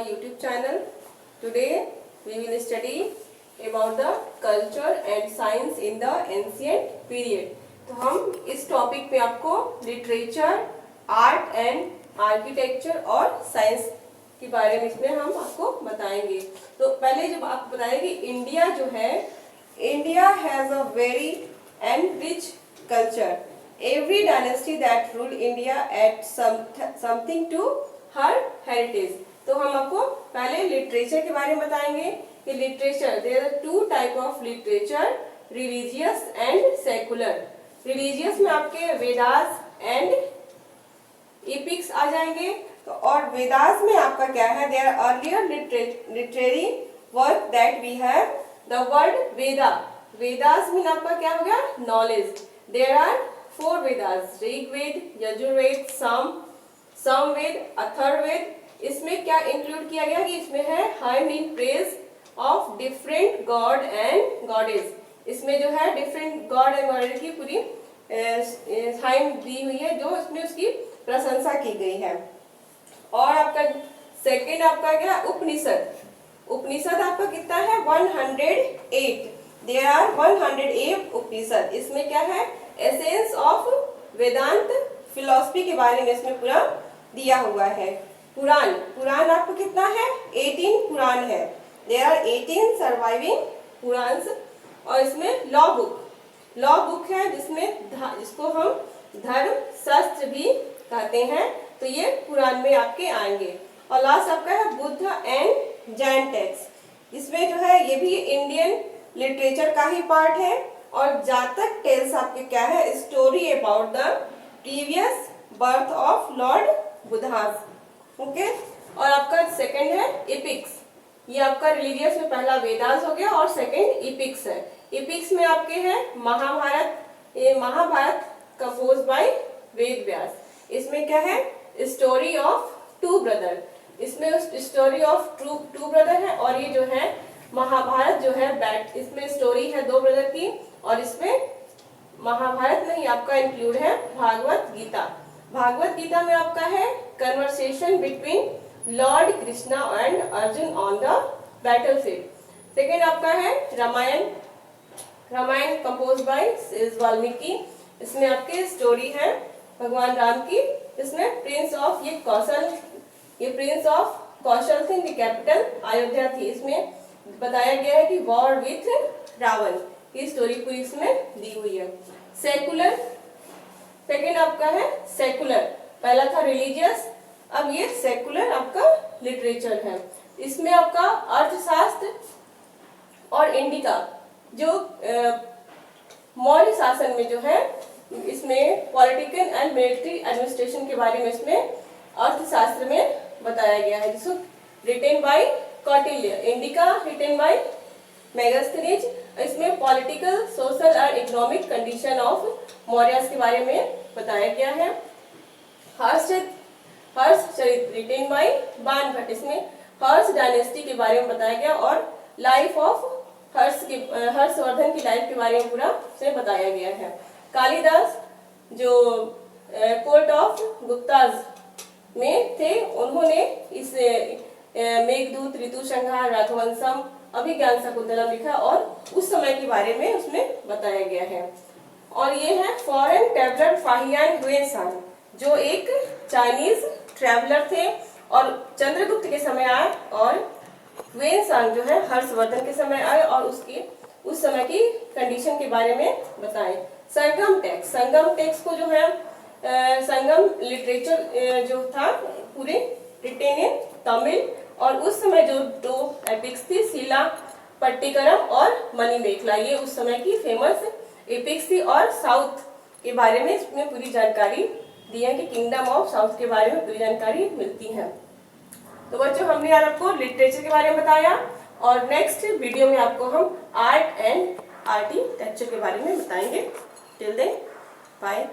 my YouTube channel. Today we will study about the culture and science in the ancient period. तो हम इस topic पे आपको literature, art and architecture और science के बारे में इसमें हम आपको बताएंगे। तो पहले जब आपको बताएंगे इंडिया जो है, India has a very and rich culture. Every dynasty that ruled India add something to her heritage. तो हम आपको पहले लिटरेचर के बारे में बताएंगे कि literature there are two type of literature, religious and secular. Religious में आपके वेदास एंड एपिक्स आ जाएंगे. तो और वेदास में आपका क्या है, there are earlier literary work that we have. The word Veda, Vedas mean आपका क्या हो गया, knowledge. There are 4 Vedas, Rigveda, Yajurveda, Samaveda, Atharvaveda. इसमें क्या इंक्लूड किया गया कि इसमें है hymn in praise of different god and goddess. इसमें जो है डिफरेंट गॉड एंड गॉडेस की पूरी हाइम दी हुई है, जो इसमें उसकी प्रशंसा की गई है. और आपका सेकंड आपका क्या, उपनिषद. उपनिषद आपका कितना है, 108. देयर आर 108 उपनिषद. इसमें क्या है, एसेंस ऑफ वेदांत फिलॉसफी के बारे में इसमें पूरा दिया हुआ है. पुराण, पुराण आपको कितना है, 18 पुराण है. देयर आर 18 सर्वाइविंग पुराण. और इसमें लॉ बुक है जिसको हम धर्म शास्त्र भी कहते हैं. तो ये पुराण में आपके आएंगे. और लास्ट आपका है बुद्ध एंड जैन टेक्स्ट. इसमें जो है ये भी इंडियन लिटरेचर का ही पार्ट है. और जातक टेल्स आपके क्या है, story about the previous birth of Lord Buddhas. Okay. और आपका सेकंड है एपिक्स. ये आपका रिलीजियस में पहला वेदास हो गया और सेकंड एपिक्स है. एपिक्स में आपके हैं महाभारत. ये महाभारत कंपोज बाय वेद व्यास. इसमें क्या है, स्टोरी ऑफ 2 ब्रदर. इसमें स्टोरी ऑफ टू ब्रदर है. और ये जो है महाभारत जो है इसमें स्टोरी है 2 ब्रदर की. और इसमें महाभारत में ही आपका इंक्लूड है भागवत गीता. भागवत गीता में आपका है conversation between Lord Krishna and Arjun on the battlefield. Second आपका है रामायण. Ramayan compose by Valmiki. इसमें आपके स्टोरी है भगवान राम की. इसमें प्रिंस ऑफ ये प्रिंस ऑफ कौशल थे, इनकी कैपिटल अयोध्या थी. इसमें बताया गया है कि वॉर विथ रावण की स्टोरी पूरी इसमें दी हुई है. सेकुलर, सेकेंड आपका है सेकुलर. पहला था रिलीजियस, अब ये सेकुलर आपका लिटरेचर है. इसमें आपका अर्थशास्त्र और इंडिका जो मौर्य शासन में जो है, इसमें पॉलिटिकल एंड मिलिट्री एडमिनिस्ट्रेशन के बारे में इसमें अर्थशास्त्र में बताया गया है, जिसको written by Kautilya. Indica written by Megasthenes. इसमें पॉलिटिकल, सोशल और इकोनॉमिक कंडीशन ऑफ मौर्यस के बारे में बताया गया है. हर्ष रिटेन बाय बाणभट्ट. इसमें हर्ष डायनेस्टी के बारे में बताया गया. और लाइफ ऑफ हर्षवर्धन की लाइफ के बारे में पूरा से बताया गया है. कालिदास जो कोर्ट ऑफ गुप्ताज में थे, उन्होंने इस मेघदूत, ऋतुसंहार, रघुवंशम, अभिज्ञान शकुंतलम लिखा और उस समय के बारे में उसमें बताया गया है. और ये है फॉरेन ट्रैवलर फाहियान हुएनसांग, जो एक चाइनीज ट्रैवलर थे और चंद्रगुप्त के समय आए. और हुएनसांग जो है हर्षवर्धन के समय आए और उस समय की कंडीशन के बारे में बताएं. संगम टेक्स्ट को जो है संगम लिटरेचर जो था पूरे रिटेन इन तमिल. और उस समय जो 2 एपिक्स थी, शीला पट्टिकरम और मणिमेखला, ये उस समय की फेमस एपिक्स थी. और साउथ के बारे में इसमें पूरी जानकारी दी है कि किंगडम ऑफ साउथ के बारे में पूरी जानकारी मिलती है. तो बच्चों, हमने आज आपको लिटरेचर के बारे में बताया. और नेक्स्ट वीडियो में आपको हम आर्ट एंड आर्किटेक्चर के बारे में बताएंगे. Till then, bye.